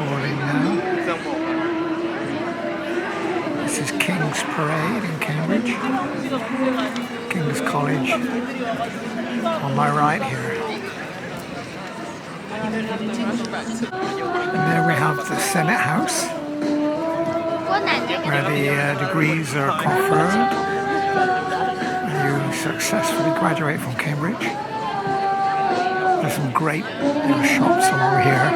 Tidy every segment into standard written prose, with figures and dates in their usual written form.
recording now. This is King's Parade in Cambridge. King's College on my right here. And there we have the Senate House, where the degrees are conferred when you successfully graduate from Cambridge. There's some great little shops along here,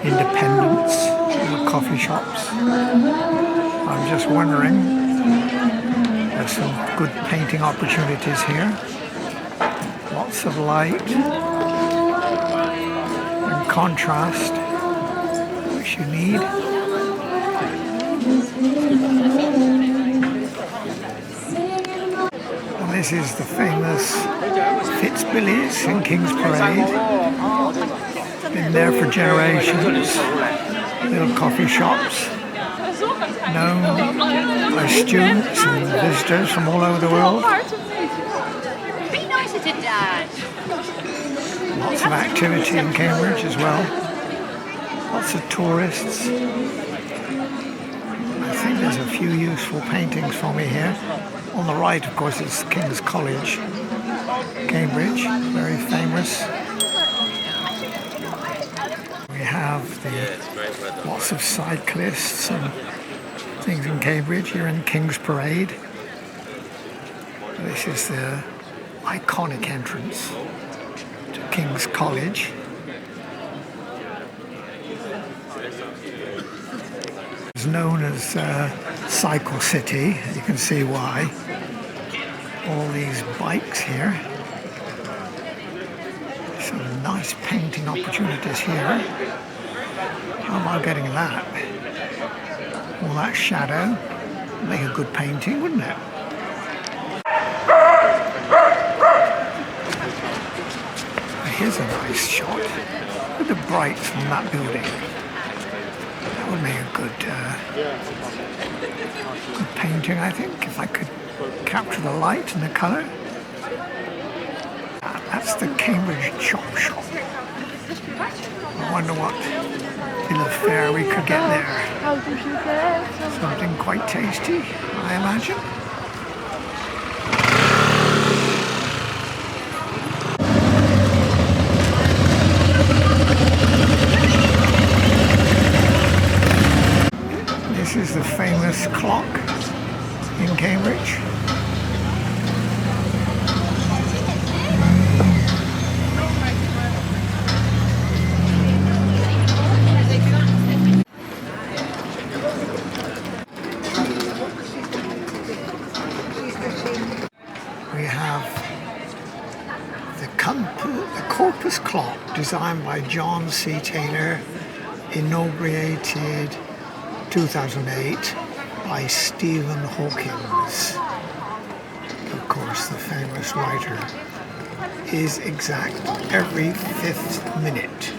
independents, little coffee shops. I'm just wondering, there's some good painting opportunities here. Lots of light and contrast, which you need. And this is the famous Fitzbillies in King's Parade. Been there for generations. Little coffee shops known by students and visitors from all over the world. Lots of activity in Cambridge as well. Lots of tourists. I think there's a few useful paintings for me here. On the right, of course, is King's College, Cambridge, very famous. We have lots of cyclists and things in Cambridge. You're in King's Parade. This is the iconic entrance to King's College. It's known as Cycle City. You can see why. All these bikes here. Some nice painting opportunities here. How about getting that? All that shadow. Make a good painting, wouldn't it? Here's a nice shot. Look at the brights from that building. That would make a good painting, I think, if I could capture the light and the colour. That's the Cambridge Chop Shop. I wonder what little fare we could get there. Something quite tasty, I imagine. This is the famous clock in Cambridge. We have the Corpus Clock, designed by John C. Taylor, inaugurated 2008 by Stephen Hawkins. Of course, the famous writer, is exact every 5th minute.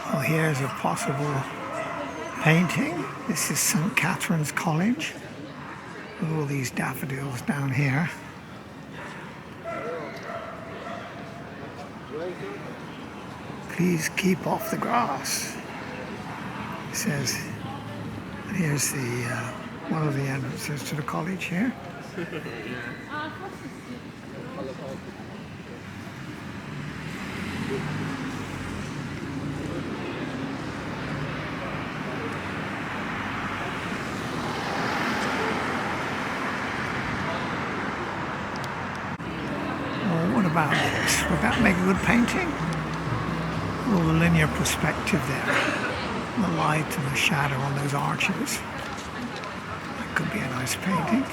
Well, here's a possible painting. This is St. Catherine's College. All these daffodils down here. Please keep off the grass, it says. And here's the one of the entrances to the college here. What about this? Would that make a good painting? All the linear perspective there. The light and the shadow on those arches. That could be a nice painting.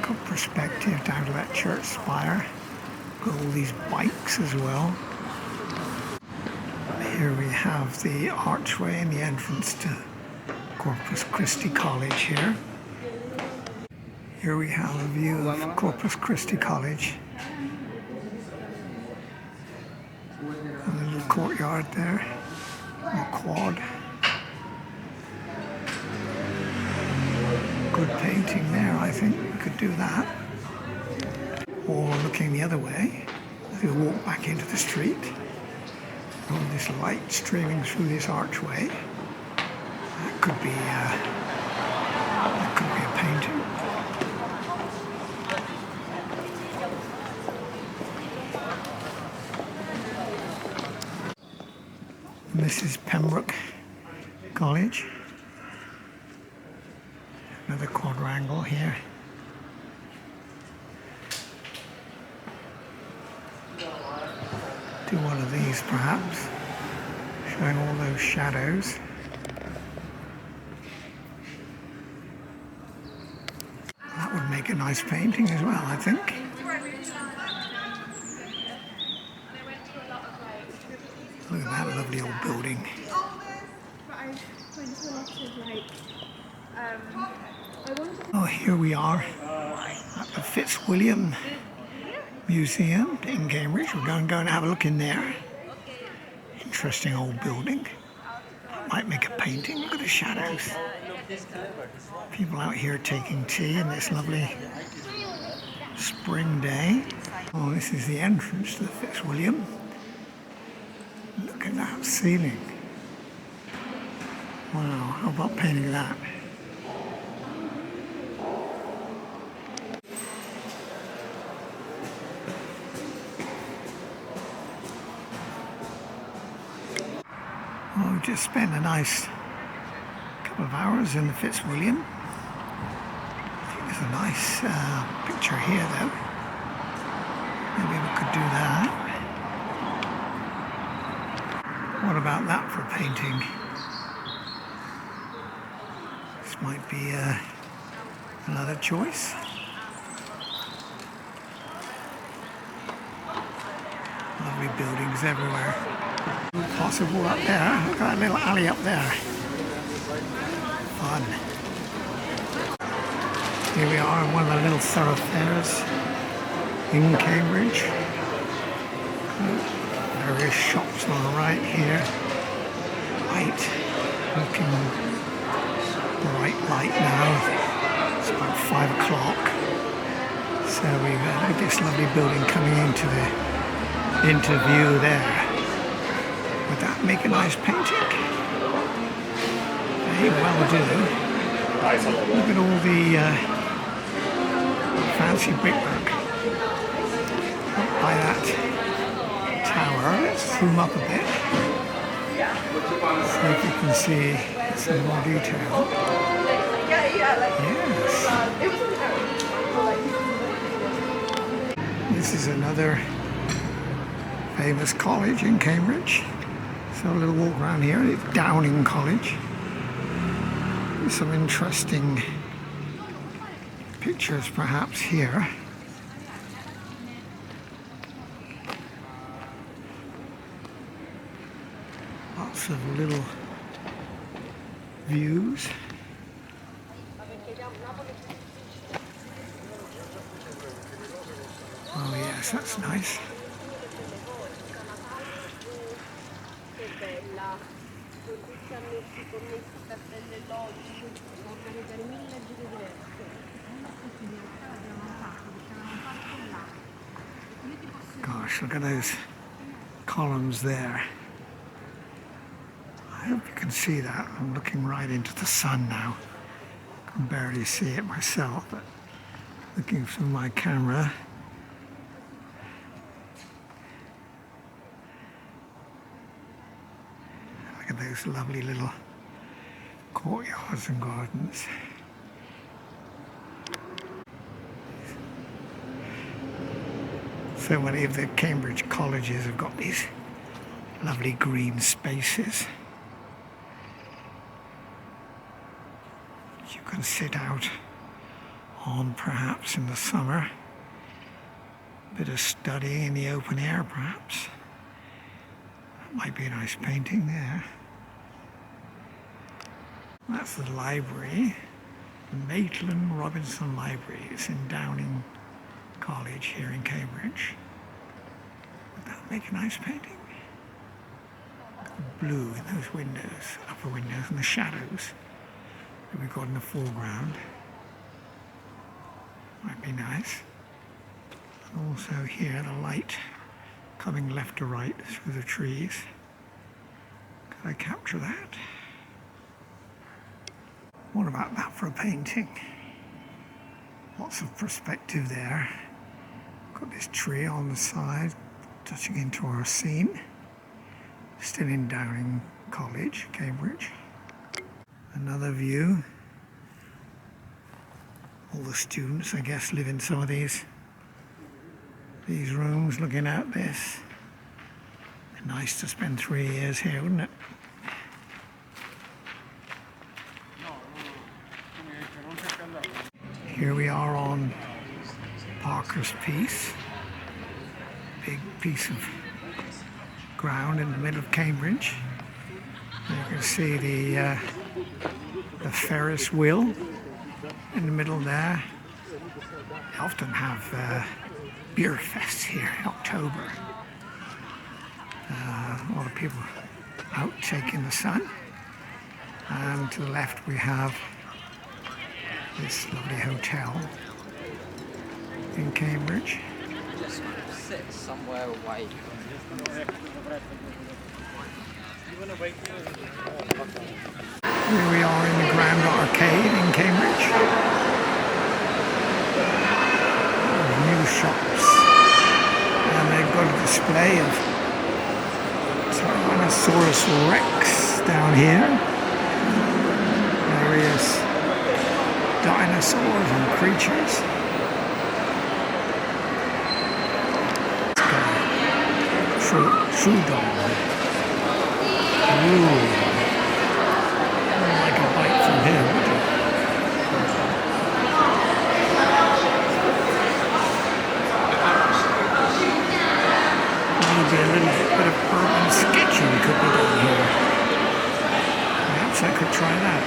Good perspective down to that church spire. Got all these bikes as well. Here we have the archway and the entrance to Corpus Christi College here. Here we have a view of Corpus Christi College. And the little courtyard there, a quad. Good painting there, I think. We could do that. Or looking the other way, as we walk back into the street, all this light streaming through this archway. That could be a painting. And this is Pembroke College. Another quadrangle here. Do one of these perhaps, showing all those shadows. That would make a nice painting as well, I think. Look at that lovely old building. Oh, here we are at the Fitzwilliam Museum in Cambridge. We're going to go and have a look in there. Interesting old building. Might make a painting. Look at the shadows. People out here taking tea in this lovely spring day. Oh, this is the entrance to the Fitzwilliam. Look at that ceiling. Wow, how about painting that? Well, we just spent a nice couple of hours in the Fitzwilliam. I think there's a nice picture here, though. Maybe we could do that. What about that for painting? This might be another choice. Lovely buildings everywhere. Possible up there. Look at that little alley up there. Fun. Here we are in one of the little thoroughfares in Cambridge. Various shops on the right here. Light. Looking bright light now. It's about 5 o'clock. So we've got this lovely building coming into view there. Would that make a nice painting? May well do. Look at all the fancy brickwork up by that tower. Let's zoom up a bit. See if you can see some more detail. Yes. This is another famous college in Cambridge. So a little walk around here. It's Downing College. Some interesting pictures perhaps here. Lots of little views. Oh yes, that's nice. Gosh, look at those columns there. I hope you can see that. I'm looking right into the sun now. I can barely see it myself, but looking through my camera. Look at those lovely little courtyards and gardens. So many of the Cambridge colleges have got these lovely green spaces. You can sit out on perhaps in the summer. A bit of studying in the open air perhaps. That might be a nice painting there. That's the library, the Maitland Robinson Library. It's in Downing College here in Cambridge. Would that make a nice painting? blue in those windows, upper windows, and the shadows that we've got in the foreground. Might be nice. And also here, the light coming left to right through the trees. Could I capture that? What about that for a painting? Lots of perspective there. Got this tree on the side, touching into our scene. Still in Downing College, Cambridge. Another view. All the students, I guess, live in some of these rooms looking out this. Be nice to spend 3 years here, wouldn't it? Here we are on Parker's Piece. Big piece of ground in the middle of Cambridge. You can see the Ferris wheel in the middle there. They often have beer fests here in October. A lot of people out taking the sun. And to the left we have this lovely hotel in Cambridge. Just sit somewhere away. Here we are in the Grand Arcade in Cambridge. There's new shops, and they've got a display of Tyrannosaurus Rex down here. Various dinosaurs and creatures. Trudon. Ooh. Wouldn't like a bite from him, would you? Maybe a little bit of urban sketching could be done here. Perhaps I could try that.